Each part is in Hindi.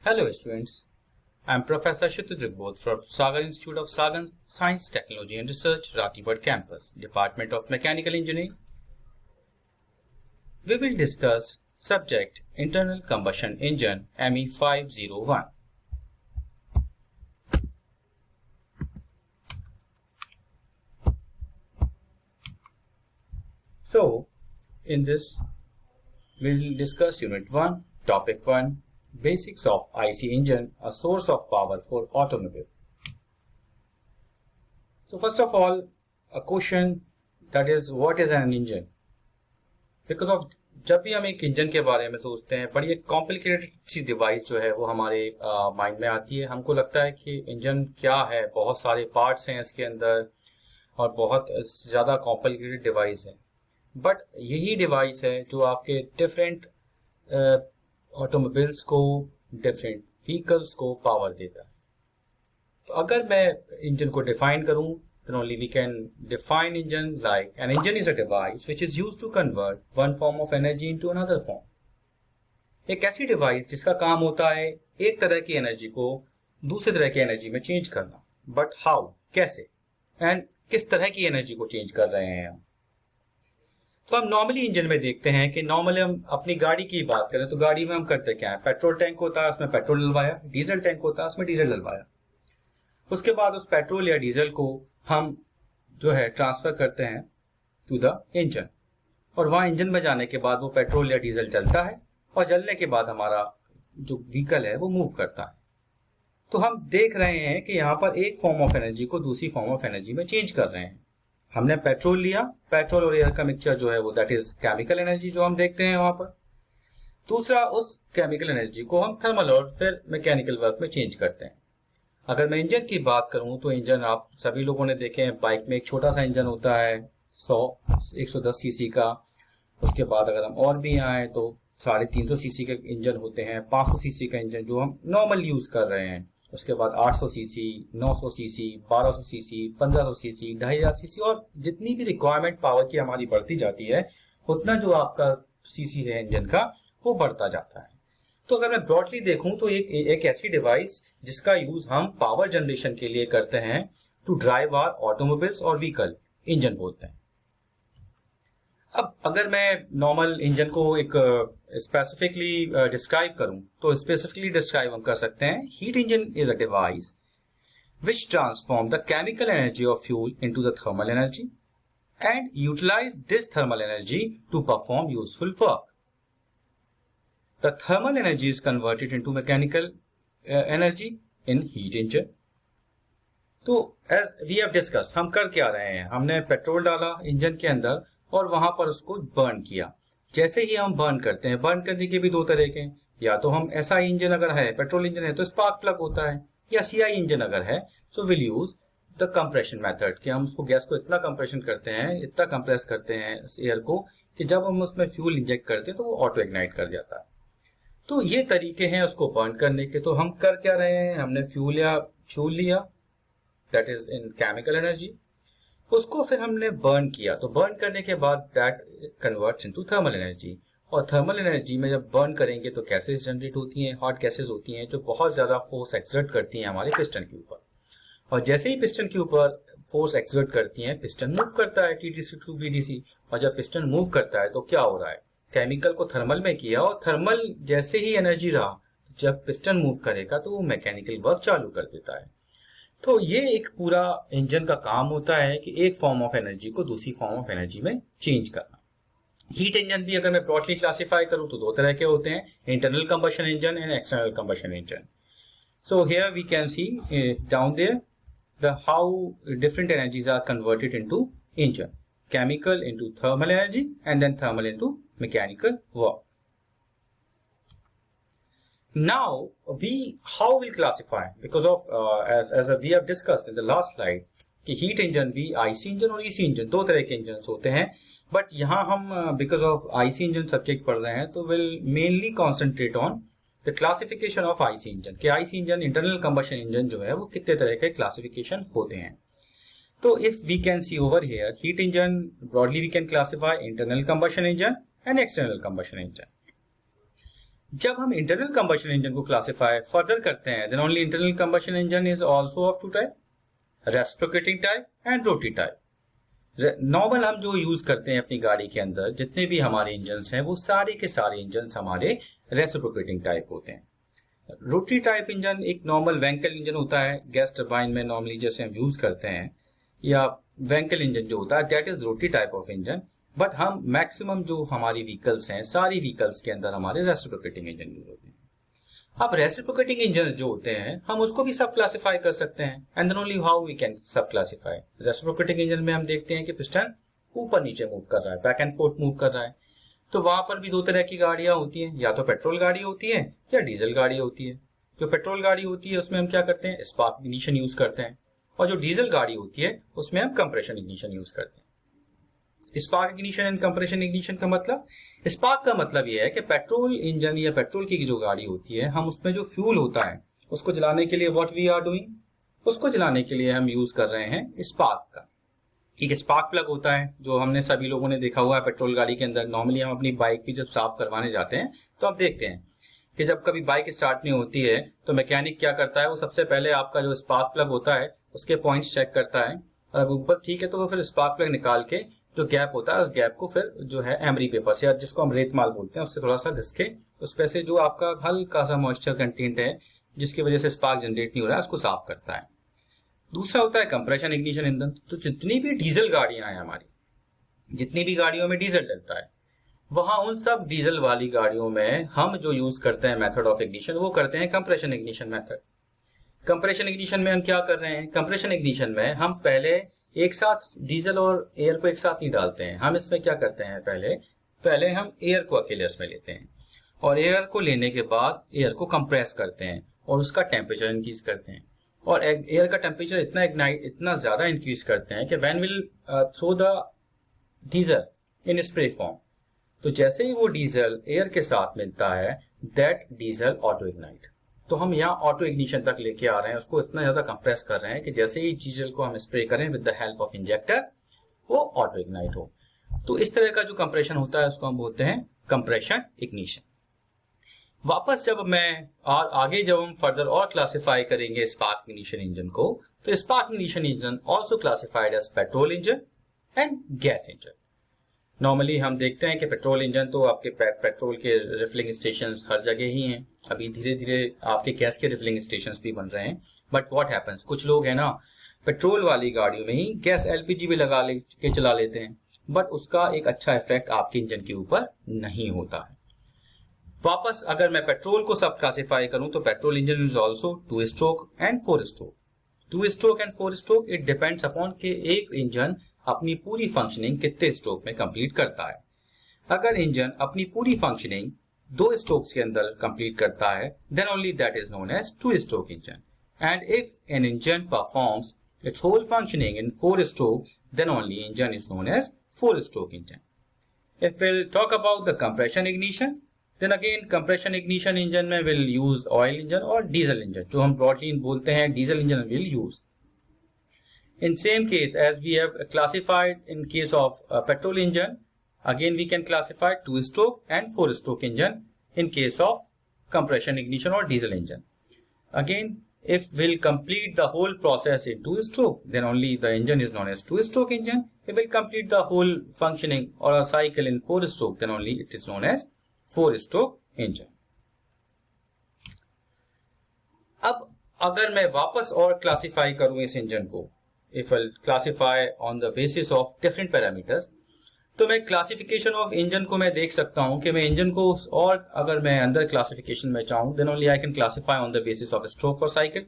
Hello students, I am Professor Kshitij Bodh from Sagar Institute of Science, Technology and Research, Ratibad Campus, Department of Mechanical Engineering. We will discuss subject Internal Combustion Engine ME501. So, in this, we will discuss Unit 1, Topic 1, Basics of IC Engine, a source of power for automobile. So first of all, a question that is, what is an engine? Because of जब भी हम एक इंजन के बारे में सोचते हैं, बड़ी एक कॉम्प्लिकेटेड सी डिवाइस जो है वो हमारे माइंड में आती है. हमको लगता है कि इंजन क्या है, बहुत सारे पार्ट्स हैं इसके अंदर और बहुत ज़्यादा कॉम्प्लिकेटेड डिवाइस है. बट यही डिवाइस है जो आपके डिफरेंट ऑटोमोबाइल्स को, डिफरेंट व्हीकल्स को पावर देता है. तो अगर मैं इंजन को डिफाइन करूं, then only we can define engine like an engine is a device which is used to convert one form of energy into another form. एक ऐसी डिवाइस जिसका काम होता है एक तरह की एनर्जी को दूसरे तरह की एनर्जी में चेंज करना. बट हाउ, कैसे एंड किस तरह की एनर्जी को चेंज कर रहे हैं हम. तो हम नॉर्मली इंजन में देखते हैं कि नॉर्मली हम अपनी गाड़ी की बात करें तो गाड़ी में हम करते क्या है, पेट्रोल टैंक होता है उसमें पेट्रोल डलवाया, डीजल टैंक होता है उसमें डीजल डलवाया. उसके बाद उस पेट्रोल या डीजल को हम जो है ट्रांसफर करते हैं टू द इंजन, और वहां इंजन में जाने के बाद वो पेट्रोल या डीजल जलता है और जलने के बाद हमारा जो व्हीकल है वो मूव करता है. तो हम देख रहे हैं कि यहाँ पर एक फॉर्म ऑफ एनर्जी को दूसरी फॉर्म ऑफ एनर्जी में चेंज कर रहे हैं. हमने पेट्रोल लिया, पेट्रोल और एयर का मिक्सचर जो है वो दैट इज केमिकल एनर्जी जो हम देखते हैं वहां पर. दूसरा, उस केमिकल एनर्जी को हम थर्मल और फिर मैकेनिकल वर्क में चेंज करते हैं. अगर मैं इंजन की बात करूं तो इंजन आप सभी लोगों ने देखे हैं, बाइक में एक छोटा सा इंजन होता है 110 सीसी का. उसके बाद अगर हम और भी आए तो 350 सीसी के इंजन होते हैं, 500 सीसी का इंजन जो हम नॉर्मल यूज कर रहे हैं. उसके बाद 800 CC, 900 CC, 1200 CC, 1500 CC, 2500 CC, और जितनी भी रिक्वायरमेंट पावर की हमारी बढ़ती जाती है उतना जो आपका सीसी है इंजन का वो बढ़ता जाता है. तो अगर मैं ब्रॉडली देखूं तो एक ऐसी डिवाइस जिसका यूज हम पावर जनरेशन के लिए करते हैं टू ड्राइव आवर ऑटोमोबाइल्स और व्हीकल, इंजन बोलते हैं. अब अगर मैं नॉर्मल इंजन को एक स्पेसिफिकली डिस्क्राइब करूं तो स्पेसिफिकली डिस्क्राइब हम कर सकते हैं, heat engine is a device which transform the chemical energy of fuel into the thermal energy and utilize this thermal energy to perform useful work. The thermal energy is converted into mechanical energy in heat engine. तो as we have discussed, हम कर क्या रहे हैं, हमने पेट्रोल डाला इंजन के अंदर और वहां पर उसको बर्न किया. जैसे ही हम बर्न करते हैं, बर्न करने के भी दो तरह के, या तो हम ऐसा इंजन अगर है, पेट्रोल इंजन है तो स्पार्क प्लग होता है, या सीआई इंजन अगर है तो will use the compression method कि हम उसको गैस को इतना कंप्रेशन करते हैं, इतना कंप्रेस करते हैं एयर को कि जब हम उसमें फ्यूल इंजेक्ट करते हैं तो वो ऑटो इग्नाइट कर जाता है. तो ये तरीके हैं उसको बर्न करने के. तो हम कर क्या रहे हैं, हमने फ्यूल लिया that is in chemical energy, उसको फिर हमने बर्न किया. तो बर्न करने के बाद that converts into thermal energy, और थर्मल एनर्जी में जब बर्न करेंगे तो गैसेस जनरेट होती हैं, हॉट गैसेस होती हैं जो बहुत ज्यादा फोर्स एक्सर्ट करती हैं हमारे पिस्टन के ऊपर. और जैसे ही पिस्टन के ऊपर फोर्स एक्सर्ट करती हैं, पिस्टन मूव करता है टीडीसी टू बीडीसी. और जब पिस्टन मूव करता है तो क्या हो रहा है, केमिकल को थर्मल में किया और थर्मल जैसे ही एनर्जी रहा, जब पिस्टन मूव करेगा तो वो मैकेनिकल वर्क चालू कर देता है. तो ये एक पूरा इंजन का काम होता है कि एक फॉर्म ऑफ एनर्जी को दूसरी फॉर्म ऑफ एनर्जी में चेंज करना. हीट इंजन भी अगर मैं ब्रॉडली क्लासिफाई करूं तो दो तरह के होते हैं, internal combustion engine and external combustion engine. So here we can see down there the how different energies are converted into engine, chemical into thermal energy and then thermal into mechanical work. Now how we'll classify, because of as we have discussed in the last slide कि heat engine भी IC engine और EC engine दो तरह के engines होते हैं. बट यहाँ हम because of IC engine subject पढ़ रहे हैं तो will mainly concentrate on the classification of IC engine कि IC engine internal combustion engine जो है वो कितने तरह के classification होते हैं. So if we can see over here, heat engine broadly we can classify internal combustion engine and external combustion engine. जब हम इंटरनल कंबशन इंजन को क्लासिफाई फर्दर करते हैं, then only internal combustion engine is also of two type, reciprocating type and rotary type. Normal हम जो यूज करते हैं अपनी गाड़ी के अंदर जितने भी हमारे इंजन हैं वो सारे के सारे इंजन हमारे रेसिप्रोकेटिंग टाइप होते हैं। रोटरी टाइप इंजन एक नॉर्मल वेंकल इंजन होता है, गैस टरबाइन में नॉर्मली जैसे हम यूज करते हैं, या वेंकल इंजन जो होता है that is rotary type of engine. But हम मैक्सिमम जो हमारी व्हीकल्स हैं, सारी व्हीकल्स के अंदर हमारे रेसिप्रोकेटिंग इंजन यूज होते हैं। अब रेसिप्रोकेटिंग इंजन जो होते हैं हम उसको भी सब क्लासिफाई कर सकते हैं, and then only how we can sub classify. Reciprocating engine में हम देखते हैं कि पिस्टन ऊपर नीचे मूव कर रहा है, बैक एंड फोर्थ मूव कर रहा है। तो वहां पर भी दो तरह की गाड़ियां होती हैं, या तो पेट्रोल गाड़ी होती है या डीजल गाड़ी होती है। जो पेट्रोल गाड़ी होती है उसमें हम क्या करते हैं, स्पार्क इग्निशन यूज करते हैं, और जो डीजल गाड़ी होती है उसमें हम कंप्रेशन इग्निशन यूज करते हैं। Spark ignition and compression ignition का मतलब, स्पार्क का मतलब यह है कि पेट्रोल इंजन या पेट्रोल की जो गाड़ी होती है, हम उसमें जो फ्यूल होता है उसको जलाने के लिए व्हाट वी आर डूइंग, उसको जलाने के लिए हम यूज कर रहे हैं स्पार्क का। एक स्पार्क प्लग होता है जो हमने सभी लोगों ने देखा हुआ है पेट्रोल गाड़ी के अंदर। नॉर्मली हम अपनी बाइक भी जब साफ करवाने जाते हैं तो आप देखते हैं कि जब कभी बाइक स्टार्ट नहीं होती है तो मैकेनिक क्या करता है, वो सबसे पहले आपका जो स्पार्क प्लग होता है उसके पॉइंट्स चेक करता है, और अगर ऊपर ठीक है तो वो फिर स्पार्क प्लग निकाल के जो गैप होता है उस गैप को फिर जो है एमरी पेपर से, या जिसको हम रेत माल बोलते हैं, उससे थोड़ा सा घिस के उस पे से जो आपका हल्का सा मॉइस्चर कंटेंट है जिसकी वजह से स्पार्क जनरेट नहीं हो रहा है उसको साफ करता है। दूसरा होता है कंप्रेशन इग्निशन इंजन। तो जितनी भी डीजल गाड़ियां हैं हमारी, जितनी भी गाड़ियों में डीजल डलता है, वहां उन सब डीजल वाली गाड़ियों में हम जो यूज करते हैं मेथड ऑफ इग्निशन वो करते हैं compression ignition method. Compression ignition में हम क्या कर रहे हैं, कंप्रेशन इग्निशन में हम पहले एक साथ डीजल और एयर को एक साथ नहीं डालते हैं। हम इसमें क्या करते हैं, पहले हम एयर को अकेले इसमें लेते हैं, और एयर को लेने के बाद एयर को कंप्रेस करते हैं और उसका टेम्परेचर इंक्रीज करते हैं, और एयर का टेम्परेचर इतना ज्यादा इंक्रीज करते हैं कि when will throw the diesel in spray form, तो जैसे ही वो डीजल एयर के साथ मिलता है दैट डीजल ऑटो इग्नाइट। तो हम यहाँ ऑटो इग्निशन तक लेके आ रहे हैं, उसको इतना ज्यादा कंप्रेस कर रहे हैं कि जैसे ही डीजल को हम स्प्रे करें with the help of injector वो ऑटो इग्नाइट हो। तो इस तरह का जो कंप्रेशन होता है उसको हम बोलते हैं कंप्रेशन इग्निशन। वापस जब हम फर्दर और क्लासिफाई करेंगे स्पार्क इग्निशन इंजन को, तो spark ignition engine also classified as petrol engine and gas engine. Normally हम देखते हैं कि पेट्रोल इंजन तो आपके पेट्रोल के रिफिलिंग स्टेशन हर जगह ही हैं। अभी धीरे धीरे आपके गैस के रिफिलिंग स्टेशन भी बन रहे हैं, बट व्हाट हैपेंस, कुछ लोग हैं ना पेट्रोल वाली गाड़ियों में ही गैस एलपीजी भी लगा के चला लेते हैं, बट उसका एक अच्छा इफेक्ट आपके इंजन के ऊपर नहीं होता है। वापस अगर मैं पेट्रोल को सब क्लासिफाई करूं तो petrol engine is also 2 stroke and 4 stroke. 2 stroke and 4 stroke it depends upon कि एक इंजन अपनी पूरी फंक्शनिंग कितने स्ट्रोक में कंप्लीट करता है। अगर इंजन अपनी पूरी फंक्शनिंग 2 स्ट्रोक्स के अंदर कंप्लीट करता है then only that is known as 2 stroke engine, and if an engine performs its whole functioning in 4 stroke then only engine is known as 4 stroke engine. If we'll talk about the compression ignition, then again compression ignition engine में will use oil engine और diesel engine, जो हम broadly बोलते हैं diesel engine will use. In same case as we have classified in case of petrol engine, again we can classify 2 stroke and 4 stroke engine in case of compression ignition or diesel engine. Again, if we'll complete the whole process in 2 stroke, then only the engine is known as 2 stroke engine. If we'll complete the whole functioning or a cycle in 4 stroke, then only it is known as 4 stroke engine. अब अगर मैं वापस और क्लासिफाई करूं इस इंजन को, if I'll classify on the basis of different parameters, तो मैं क्लासिफिकेशन ऑफ इंजन को मैं देख सकता हूं कि मैं इंजन को, और अगर मैं अंदर क्लासिफिकेशन में चाहूं then only I can classify on the basis of stroke और cycle.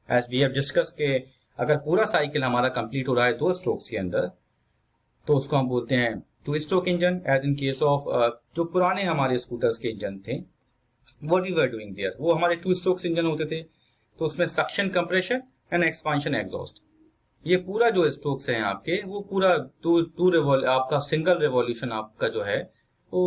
As we have discuss के अगर पूरा साइकिल हमारा कंप्लीट हो रहा है 2 स्ट्रोक्स के अंदर तो उसको हम बोलते हैं 2 stroke engine. As in case of जो पुराने हमारे स्कूटर्स के इंजन थे what we were doing there, वो हमारे 2 स्ट्रोक्स इंजन होते थे, तो उसमें suction compression and expansion exhaust, ये पूरा जो स्ट्रोक्स हैं आपके वो पूरा आपका सिंगल रेवोल्यूशन आपका जो है वो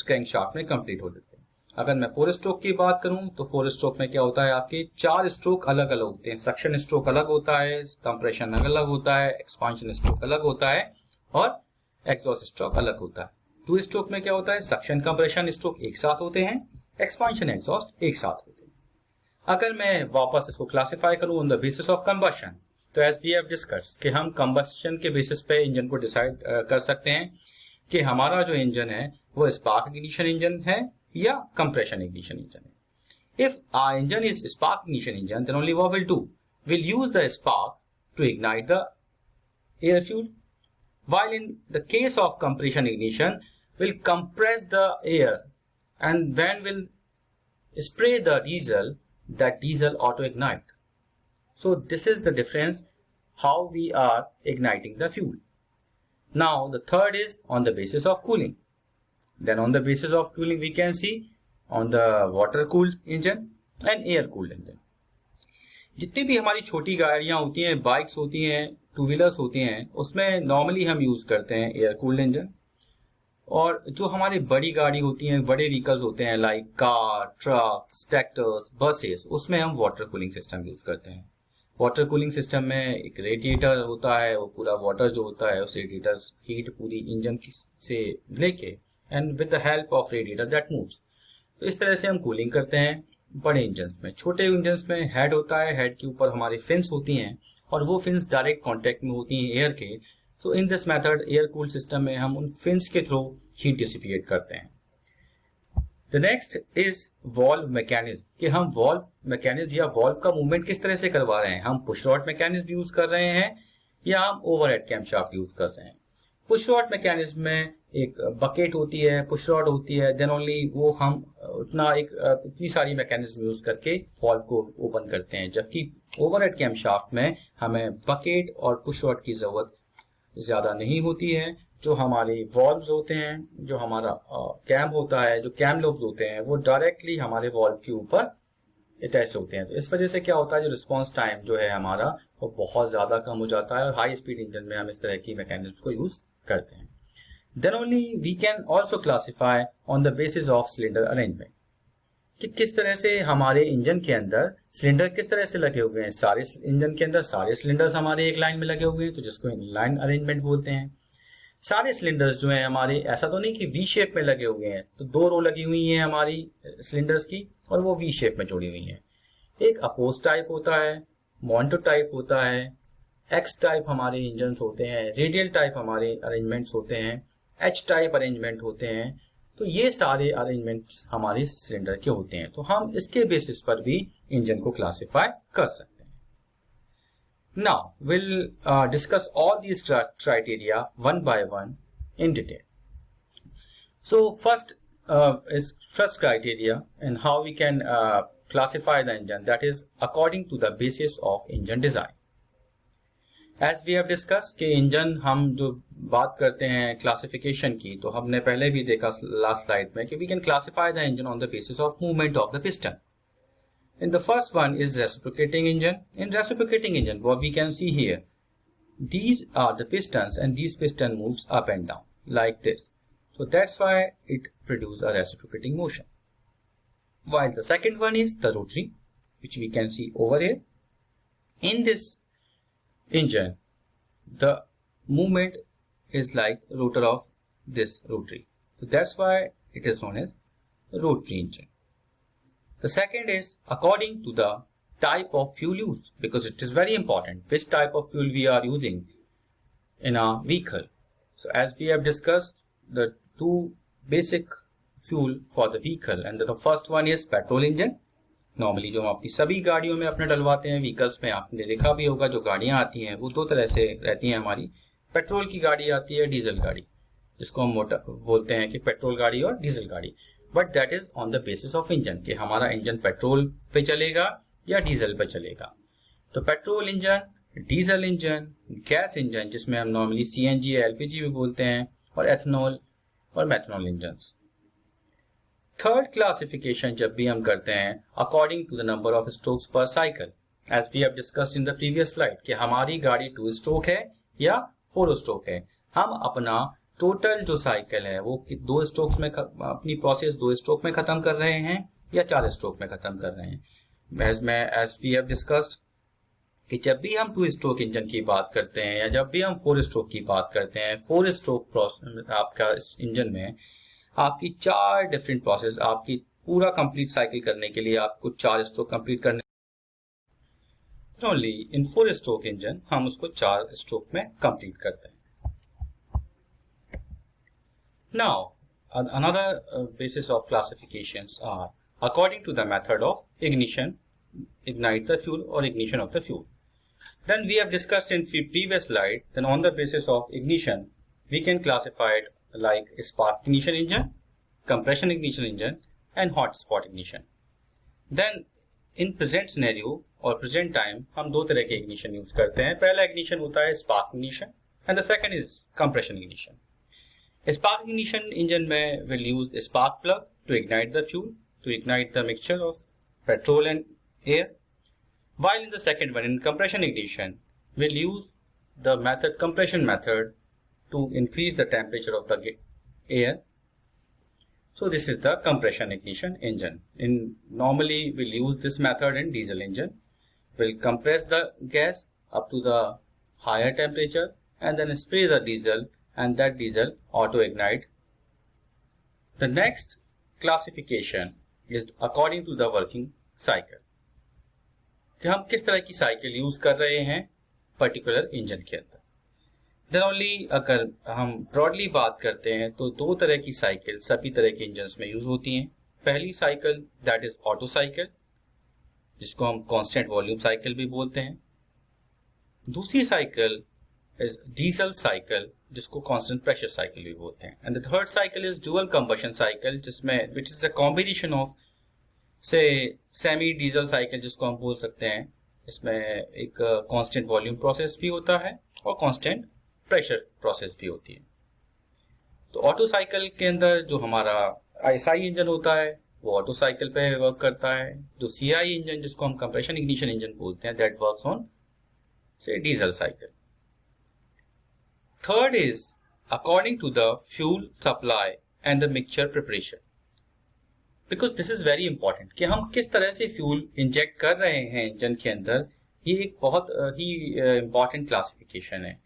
क्रैंक शाफ्ट में कंप्लीट हो जाते हैं। अगर मैं 4 स्ट्रोक की बात करूं तो 4 स्ट्रोक में क्या होता है, आपके 4 स्ट्रोक अलग अलग होते हैं। सक्शन स्ट्रोक अलग होता है, कंप्रेशन अलग होता है, एक्सपांशन स्ट्रोक अलग होता है और एग्जॉस्ट स्ट्रोक अलग होता है। 2 स्ट्रोक में क्या होता है, सक्शन कंप्रेशन स्ट्रोक एक साथ होते हैं, एक्सपांशन एग्जॉस्ट एक साथ होते हैं। अगर मैं वापस इसको क्लासिफाई करूं on the basis of combustion, तो एज वी हैव डिस्कस कि हम कंबशन के बेसिस पे इंजन को डिसाइड कर सकते हैं कि हमारा जो इंजन है वो स्पार्क इग्निशन इंजन है या कंप्रेशन इग्निशन इंजन है। If our engine is spark ignition engine, then only what we'll do, we'll use the spark to ignite the air fuel, while in the case of compression ignition, we'll compress the air and then we'll spray the diesel, that diesel auto ignite. So this is the difference how we are igniting the fuel. Now the third is on the basis of cooling. Then on the basis of cooling we can see on the water cooled engine and air cooled engine. जितनी भी हमारी छोटी गाड़ियां होती हैं, बाइक्स होती हैं, टू व्हीलर्स होती हैं, उसमें नॉर्मली हम यूज करते हैं एयर कूल्ड इंजन। और जो हमारी बड़ी गाड़ी होती हैं, बड़े व्हीकल्स होते हैं like car, trucks, tractors, buses, उसमें हम वाटर कूलिंग सिस्टम यूज करते हैं। वाटर कूलिंग सिस्टम में एक रेडिएटर होता है, वो पूरा वाटर जो होता है उस रेडिएटर हीट पूरी इंजन से लेके and with the help of radiator that moves. तो इस तरह से हम कूलिंग करते हैं बड़े इंजन्स में। छोटे इंजन्स में हेड होता है, हेड के ऊपर हमारी फिन्स होती हैं और वो फिन्स डायरेक्ट कांटेक्ट में होती हैं एयर के। तो in this method air cool system में हम उन फिन्स के थ्रू हीट डिसिपिएट करते हैं। The next is valve mechanism, कि हम वॉल्व मैकेनिज्म या वॉल्व का मूवमेंट किस तरह से करवा रहे हैं। हम पुश रॉड मैकेनिज्म यूज कर रहे हैं या हम ओवरहेड कैमशाफ्ट यूज कर रहे हैं। पुश रॉड मैकेनिज्म में एक बकेट होती है, पुश रॉड होती है, देन ओनली वो हम इतनी सारी मैकेनिज्म यूज करके वॉल्व को ओपन करते हैं। जबकि ओवरहेड कैमशाफ्ट में हमें बकेट और पुश रॉड की जरूरत ज्यादा नहीं होती है। जो हमारे वॉल्व्स होते हैं, जो हमारा कैम होता है, जो कैम लोब्स होते हैं, वो डायरेक्टली हमारे वॉल्व के ऊपर अटैच होते हैं। तो इस वजह से क्या होता है, जो रिस्पॉन्स टाइम जो है हमारा वो बहुत ज्यादा कम हो जाता है और हाई स्पीड इंजन में हम इस तरह की मैकेनिज्म को यूज करते हैं। Then only we can also classify on the basis of cylinder arrangement, कि किस तरह से हमारे इंजन के अंदर सिलेंडर किस तरह से लगे हुए हैं। सारे इंजन के अंदर सारे सिलेंडर्स हमारे एक लाइन में लगे हुए हैं, तो जिसको लाइन अरेंजमेंट बोलते हैं। सारे सिलेंडर्स जो हैं हमारे, ऐसा तो नहीं कि वी शेप में लगे हुए हैं, तो दो रो लगी हुई हैं हमारी सिलेंडर्स की और वो वी शेप में जुड़ी हुई हैं। एक अपोज टाइप होता है, मॉन्टो टाइप होता है, एक्स टाइप हमारे इंजन होते हैं, रेडियल टाइप हमारे अरेंजमेंट्स होते हैं, एच टाइप अरेंजमेंट होते हैं। तो ये सारे अरेंजमेंट्स हमारे सिलेंडर के होते हैं। तो हम इसके बेसिस पर भी इंजन को क्लासिफाई कर सकते हैं। Now will discuss all these criteria one by one in detail. So first criteria and how we can classify the engine, that is according to the basis of engine design. As we have discuss कि इंजन हम जो बात करते हैं क्लासिफिकेशन की, तो हमने पहले भी देखा लास्ट स्लाइड में कि we can classify the engine on the basis of movement of the piston. In the first one is reciprocating engine. In reciprocating engine what we can see here, these are the pistons and these piston moves up and down like this, so that's why it produces a reciprocating motion. While the second one is the rotary, which we can see over here. In this engine, the movement is like rotor of this rotary, so that's why it is known as rotary engine. The second is according to the type of fuel used, because it is very important which type of fuel we are using in our vehicle. So as we have discussed the two basic fuel for the vehicle, and the first one is petrol engine. Normally जो हम अपनी सभी गाड़ियों में अपने डलवाते हैं, व्हीकल्स में आपने देखा भी होगा, जो गाड़ियां आती हैं वो दो तरह से रहती हैं हमारी। पेट्रोल की गाड़ी आती है, डीजल गाड़ी, जिसको हम मोटर बोलते हैं कि पेट्रोल गाड़ी और डीजल गाड़ी। But that is on the basis of engine, कि हमारा इंजन पेट्रोल पे चलेगा या डीजल पे चलेगा। तो petrol engine, diesel engine, gas engine जिसमें हम नॉर्मली सीएनजी या एलपीजी भी बोलते हैं, और एथनॉल और मेथनॉल इंजन। थर्ड क्लासिफिकेशन जब भी हम करते हैं according to the number of strokes पर cycle, as we have discussed in the previous slide, कि हमारी गाड़ी 2 स्ट्रोक है या 4 स्ट्रोक है। हम अपना टोटल जो साइकिल है वो 2 स्ट्रोक्स में अपनी प्रोसेस 2 स्ट्रोक में खत्म कर रहे हैं या 4 स्ट्रोक में खत्म कर रहे हैं। एज वी हैव डिस्कस्ड कि जब भी हम 2 स्ट्रोक इंजन की बात करते हैं या जब भी हम 4 स्ट्रोक की बात करते हैं, 4 स्ट्रोक आपका इंजन में आपकी 4 डिफरेंट प्रोसेस, आपकी पूरा कंप्लीट साइकिल करने के लिए आपको 4 स्ट्रोक कंप्लीट करने, ओनली इन 4 स्ट्रोक इंजन हम उसको 4 स्ट्रोक में कंप्लीट करते हैं. Now, another basis of classifications are according to the method of ignition, ignite the fuel or ignition of the fuel. Then we have discussed in previous slide, then on the basis of ignition, we can classify it like spark ignition engine, compression ignition engine and hot spot ignition. Then in present scenario और present time हम दो तरह के ignition use करते हैं. पहला ignition होता है spark ignition and the second is compression ignition. Spark ignition engine में will use a spark plug to ignite the fuel, to ignite the mixture of petrol and air. While in the second one, in compression ignition, will use the method compression method to increase the temperature of the air. So this is the compression ignition engine. Normally we'll use this method in diesel engine. We'll compress the gas up to the higher temperature and then spray the diesel, and that diesel auto ignite. The next classification is according to the working cycle, कि हम किस तरह की साइकिल यूज कर रहे हैं पर्टिकुलर इंजन के अंदर. देन ओनली अगर हम ब्रॉडली बात करते हैं तो दो तरह की साइकिल सभी तरह के इंजन्स में यूज होती हैं. पहली cycle that is auto cycle, जिसको हम कांस्टेंट वॉल्यूम साइकिल भी बोलते हैं. दूसरी साइकिल इज डीजल साइकिल, जिसको कांस्टेंट प्रेशर साइकिल भी बोलते हैं. And the third cycle is dual combustion cycle, जिसमें which is a combination of say semi diesel cycle, जिसको हम बोल सकते हैं. इसमें एक कांस्टेंट वॉल्यूम प्रोसेस भी होता है और कांस्टेंट प्रेशर प्रोसेस भी होती है. तो ऑटो साइकिल के अंदर जो हमारा एसआई इंजन होता है वो ऑटो साइकिल पे वर्क करता है. जो सीआई इंजन, जिसको हम कंप्रेशन इग्निशन इंजन बोलते हैं, दैट वर्क्स ऑन से diesel cycle. Third is according to the fuel supply and the mixture preparation, because this is very important कि हम किस तरह से फ्यूल इंजेक्ट कर रहे हैं इंजन के अंदर. ये एक बहुत ही इम्पॉर्टेंट क्लासिफिकेशन है.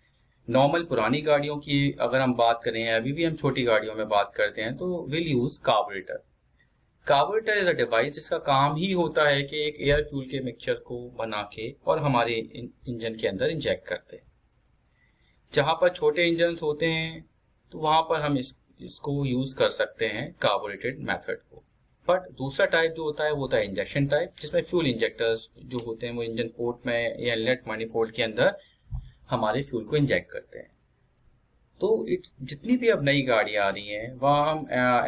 नॉर्मल पुरानी गाड़ियों की अगर हम बात करें, अभी भी हम छोटी गाड़ियों में बात करते हैं, तो will use carburettor. Carburettor is a device जिसका काम ही होता है कि एक एयर फ्यूल के मिक्सचर को बना के और हमारे इंजन के अंदर इंजेक्ट करते हैं. जहां पर छोटे इंजन्स होते हैं तो वहां पर हम इसको यूज कर सकते हैं कार्बोरेटेड मेथड को. बट दूसरा टाइप जो होता है वो होता है इंजेक्शन टाइप, जिसमें फ्यूल इंजेक्टर्स जो होते हैं वो इंजन पोर्ट में या इनलेट manifold के अंदर हमारे फ्यूल को इंजेक्ट करते हैं. तो जितनी भी अब नई गाड़ियां आ रही हैं वहां हम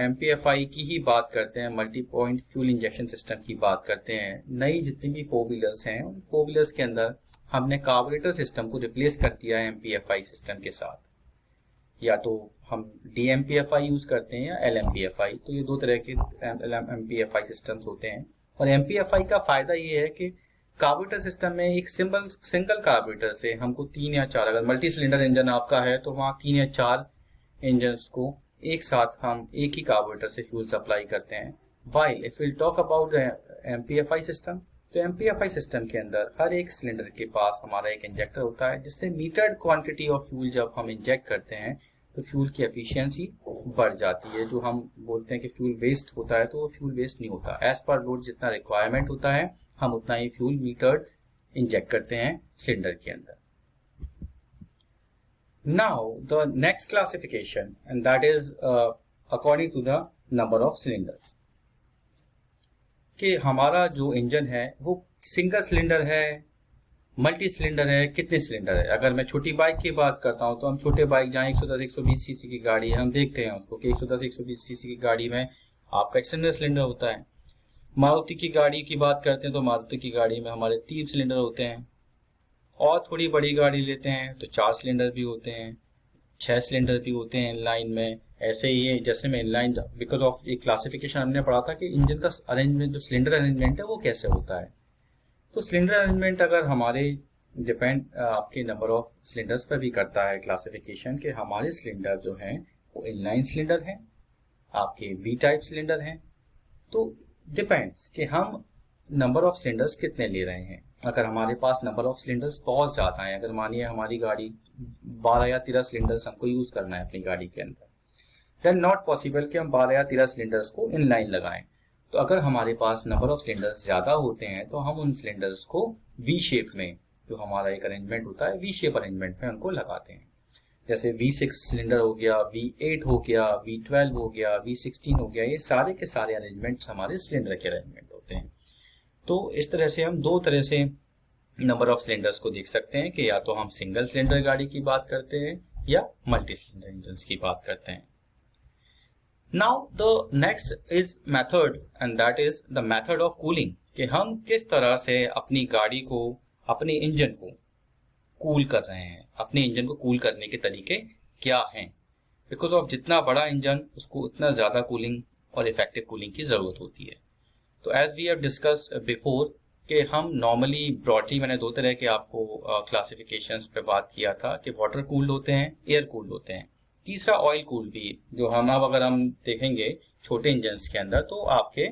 MPFI की ही बात करते हैं, multi point fuel injection system की बात करते हैं. नई जितनी भी 4 व्हीलर्स हैं उन 4 व्हीलर्स के अंदर हमने कार्बोरेटर सिस्टम को रिप्लेस कर दिया है MPFI सिस्टम के साथ. या तो हम DMPFI यूज करते हैं या LMPFI. तो ये दो तरह के MPFI सिस्टम्स होते हैं. और MPFI का फायदा ये है कि कार्बोरेटर सिस्टम में एक सिंगल कार्बोरेटर से हमको 3 या 4, अगर मल्टी सिलेंडर इंजन आपका है तो वहाँ 3 या 4 इंजन्स को एक साथ हम एक ही कार्बोरेटर से फ्यूल सप्लाई करते हैं. While if will talk about MPFI system, तो MPFI सिस्टम के अंदर हर एक सिलेंडर के पास हमारा एक इंजेक्टर होता है, जिससे मीटर्ड क्वांटिटी ऑफ फ्यूल जब हम इंजेक्ट करते हैं तो फ्यूल की एफिशिएंसी बढ़ जाती है. जो हम बोलते हैं कि फ्यूल वेस्ट होता है, तो वो फ्यूल वेस्ट नहीं होता. एज पर लोड जितना रिक्वायरमेंट होता है हम उतना ही फ्यूल मीटर्ड इंजेक्ट करते हैं सिलेंडर के अंदर. Now the next classification and that is according to the number of cylinders, कि हमारा जो इंजन है वो सिंगल सिलेंडर है, मल्टी सिलेंडर है, कितने सिलेंडर है. अगर मैं छोटी बाइक की बात करता हूं तो हम छोटे बाइक जहां 110-120 सीसी की गाड़ी है, हम देखते हैं उसको कि 110-120 सीसी की गाड़ी में आपका एक सिंगल सिलेंडर होता है. मारुति की गाड़ी की बात करते हैं तो मारुति की गाड़ी में हमारे 3 सिलेंडर होते हैं. और थोड़ी बड़ी गाड़ी लेते हैं तो 4 सिलेंडर भी होते हैं, 6 सिलेंडर भी होते हैं इनलाइन में. ऐसे ही है जैसे में इनलाइन, बिकॉज ऑफ एक क्लासिफिकेशन हमने पढ़ा था कि इंजन का अरेंजमेंट, जो सिलेंडर अरेंजमेंट है वो कैसे होता है. तो सिलेंडर अरेंजमेंट अगर हमारे डिपेंड आपके नंबर ऑफ सिलेंडर्स पर भी करता है क्लासिफिकेशन, कि हमारे सिलेंडर जो हैं वो इनलाइन सिलेंडर हैं, आपके V टाइप सिलेंडर हैं. तो डिपेंड्स कि हम नंबर ऑफ सिलेंडर्स कितने ले रहे हैं. अगर हमारे पास नंबर ऑफ सिलेंडर्स बहुत ज्यादा है, अगर मानिए हमारी गाड़ी 12 या 13 सिलेंडर्स हमको यूज करना है अपनी गाड़ी के अंदर, देन नॉट पॉसिबल कि हम 12 या 13 सिलेंडर्स को इनलाइन लगाएं. तो अगर हमारे पास नंबर ऑफ सिलेंडर्स ज़्यादा होते हैं तो हम उन सिलेंडर्स को वी शेप में, जो हमारा एक अरेंजमेंट होता है, वी शेप अरेंजमेंट में उनको लगाते हैं। जैसे V6 सिलेंडर हो गया, V8 हो गया, V12 हो गया, V16 हो गया, ये सारे के सारे अरेंजमेंट्स हमारे सिलेंडर के अरेंजमेंट होते हैं। तो इस तरह से हम दो तरह से नंबर ऑफ सिलेंडर्स को देख सकते हैं कि या तो हम सिंगल सिलेंडर गाड़ी की बात करते हैं या मल्टी सिलेंडर इंजन की बात करते हैं। Now the next is method and that is the method of cooling, कि हम किस तरह से अपनी गाड़ी को, अपने इंजन को कूल कर रहे हैं, अपने इंजन को कूल करने के तरीके क्या हैं। बिकॉज ऑफ जितना बड़ा इंजन उसको उतना ज्यादा कूलिंग और इफेक्टिव कूलिंग की जरूरत होती है। तो as we have discussed before कि हम नॉर्मली ब्रॉडली, मैंने दो तरह के आपको क्लासिफिकेशंस पे बात किया था कि वाटर कूल्ड होते हैं, एयर कूल्ड होते हैं, तीसरा ऑयल कूल्ड भी, जो हम अब अगर हम देखेंगे छोटे इंजन्स के अंदर तो आपके,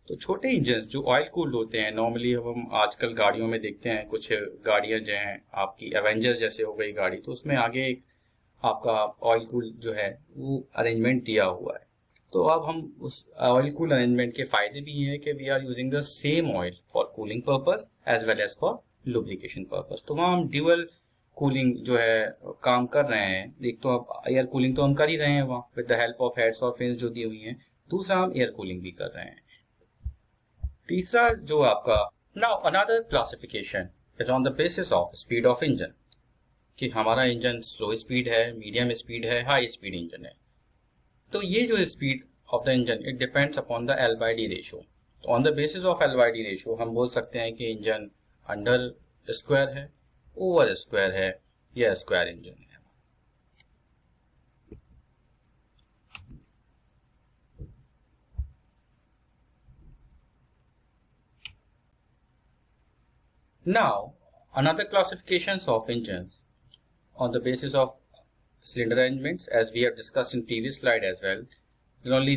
तो छोटे इंजन्स जो ऑयल कूल्ड होते हैं, नॉर्मली हम आजकल गाड़ियों में देखते हैं, कुछ गाड़ियां जो हैं आपकी एवेंजर जैसे हो गई गाड़ी, तो उसमें आगे एक आपका ऑयल कूल जो है वो अरेंजमेंट दिया हुआ है। तो अब हम उस ऑयल कूल अरेंजमेंट के फायदे भी है कि we are using the same oil for cooling purpose as well as for lubrication purpose. तो वहाँ हम ड्यूअल कूलिंग जो है काम कर रहे हैं। एक तो अब एयर कूलिंग तो हम कर ही रहे हैं वहाँ with the help of heads और फिन्स जो दी हुई हैं, दूसरा हम एयर कूलिंग भी कर रहे हैं। तीसरा जो आपका, now another classification is on the basis of speed of engine, कि हमारा इंजन स्लो स्पीड है, मीडियम स्पीड है, हाई स्पीड इंजन है। तो ये जो speed of the engine it depends upon the L/D ratio. तो on the basis of L/D ratio हम बोल सकते हैं कि इंजन अंडर स्क्वायर है, ओवर स्क्वायर है या स्क्वायर इंजन है। Now, another classifications of engines on the basis of cylinder arrangements, as we have discussed in previous slide as well. Then only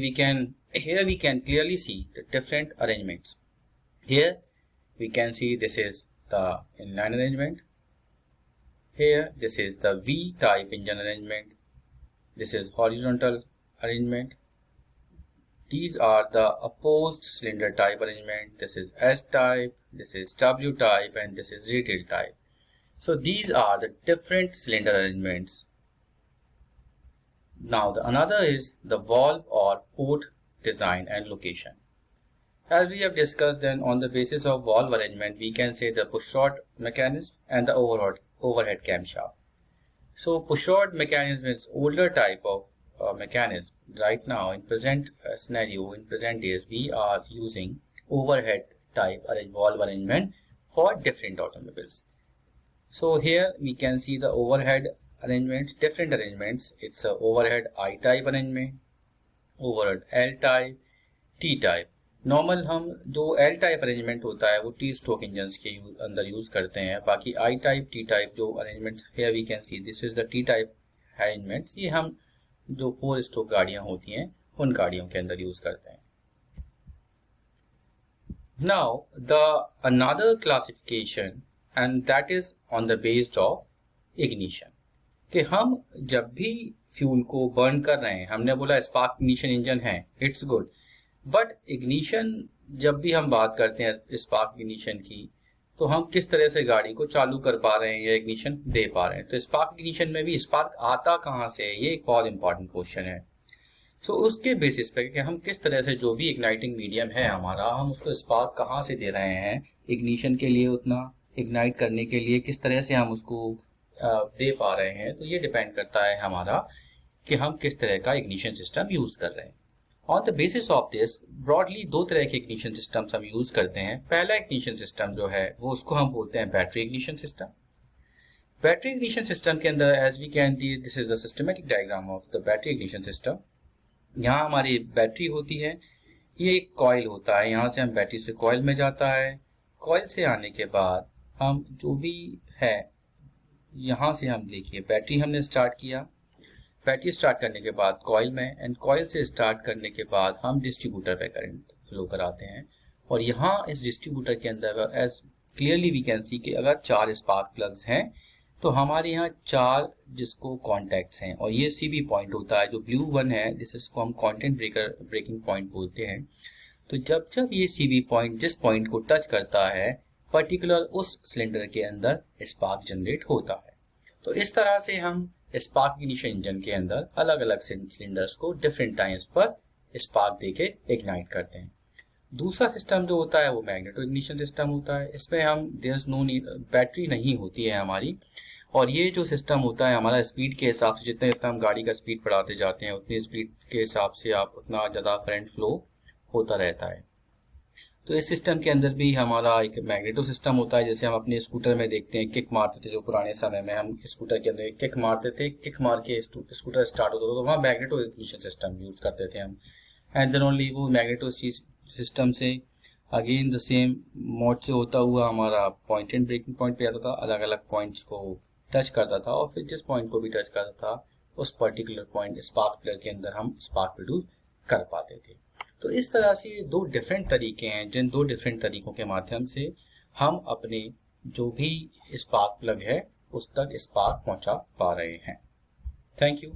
here we can clearly see the different arrangements. Here we can see this is the inline arrangement. Here this is the V-type engine arrangement. This is horizontal arrangement. These are the opposed cylinder type arrangement. This is S-type, this is W-type, and this is radial type. So these are the different cylinder arrangements. Now another is the valve or port design and location. As we have discussed, then on the basis of valve arrangement we can say the push-rod mechanism and the overhead camshaft. So push-rod mechanism is older type of mechanism. Right now in present scenario, in present days, we are using overhead type valve arrangement for different automobiles. So here we can see the overhead arrangement, different arrangements. It's a overhead I-type arrangement, overhead L-type, T-type. Normal हम जो एल टाइप अरेंजमेंट होता है वो टी स्ट्रोक इंजन के अंदर यूज करते हैं। बाकी आई टाइप, टी टाइप जो arrangements here we can see this is the T type arrangements, ये हम जो 4 स्ट्रोक गाड़ियां होती हैं उन गाड़ियों के अंदर यूज करते हैं। Now the another classification and that is on the based of ignition, कि हम जब भी फ्यूल को बर्न कर रहे हैं, हमने बोला स्पार्क इग्निशन इंजन है, इट्स गुड, बट इग्निशन जब भी हम बात करते हैं स्पार्क इग्निशन की, तो हम किस तरह से गाड़ी को चालू कर पा रहे हैं या इग्निशन दे पा रहे हैं। तो स्पार्क इग्निशन में भी स्पार्क आता कहाँ से है, ये एक बहुत इंपॉर्टेंट क्वेश्चन है। सो उसके बेसिस पे कि हम किस तरह से जो भी इग्नाइटिंग मीडियम है हमारा, हम उसको स्पार्क कहाँ से दे रहे हैं इग्निशन के लिए, उतना इग्नाइट करने के लिए किस तरह से हम उसको दे पा रहे हैं। तो ये डिपेंड करता है हमारा कि हम किस तरह का इग्निशन सिस्टम यूज कर रहे हैं। On the basis of this broadly 2 तरह के इग्निशन सिस्टम्स हम यूज करते हैं। पहला इग्निशन सिस्टम जो है वो उसको हम बोलते हैं battery ignition system. Battery ignition system के अंदर as we can see, this is the systematic diagram of the battery ignition system. यहाँ हमारी बैटरी होती है, ये एक कॉइल होता है, यहाँ से हम बैटरी से कॉइल में जाता है, कॉइल से आने के बाद हम जो भी है यहाँ से हम देखिए बैटरी हमने स्टार्ट किया, बैटरी स्टार्ट करने के बाद कॉइल में, एंड कॉइल से स्टार्ट करने के बाद हम डिस्ट्रीब्यूटर पे करंट फ्लो कराते हैं। और यहाँ इस डिस्ट्रीब्यूटर के अंदर as clearly we can see कि अगर 4 स्पार्क प्लग्स हैं तो हमारे यहाँ 4 जिसको कॉन्टैक्ट्स हैं, और ये CB पॉइंट होता है जो ब्लू वन है, जिसको हम कंटेंट ब्रेकिंग पॉइंट बोलते हैं। तो जब जब ये सीबी पॉइंट जिस पॉइंट को टच करता है, पर्टिकुलर उस सिलेंडर के अंदर स्पार्क जनरेट होता है। तो इस तरह से हम स्पार्क इग्निशन इंजन के अंदर अलग अलग सिलेंडर्स को डिफरेंट टाइम्स पर स्पार्क देके इग्नाइट करते हैं। दूसरा सिस्टम जो होता है वो मैग्नेटो इग्निशन सिस्टम होता है। इसमें हम देयर नो बैटरी नहीं होती है हमारी, और ये जो सिस्टम होता है हमारा स्पीड के हिसाब से, जितना जितना हम गाड़ी का स्पीड बढ़ाते जाते हैं उतनी स्पीड के हिसाब से आप उतना ज़्यादा करंट फ्लो होता रहता है। तो इस सिस्टम के अंदर भी हमारा एक मैग्नेटो सिस्टम होता है। जैसे हम अपने स्कूटर में देखते हैं, किक मारते थे, जो पुराने समय में हम स्कूटर के अंदर किक मारते थे, किक मार के स्कूटर स्टार्ट होता था, तो वहाँ मैग्नेटो इग्निशन सिस्टम यूज करते थे हम। एंड देन ओनली वो मैग्नेटो सिस्टम से अगेन द सेम मोड से होता हुआ हमारा पॉइंट एंड ब्रेकिंग पॉइंट पे आता था, अलग अलग पॉइंट्स को टच करता था, और फिर जिस पॉइंट को भी टच करता था उस पर्टिकुलर पॉइंट स्पार्क प्लग के अंदर हम स्पार्क प्रोड्यूस कर पाते थे। तो इस तरह से ये दो डिफरेंट तरीके हैं, जिन दो डिफरेंट तरीकों के माध्यम से हम अपने जो भी स्पार्क प्लग है उस तक स्पार्क पहुंचा पा रहे हैं। Thank you.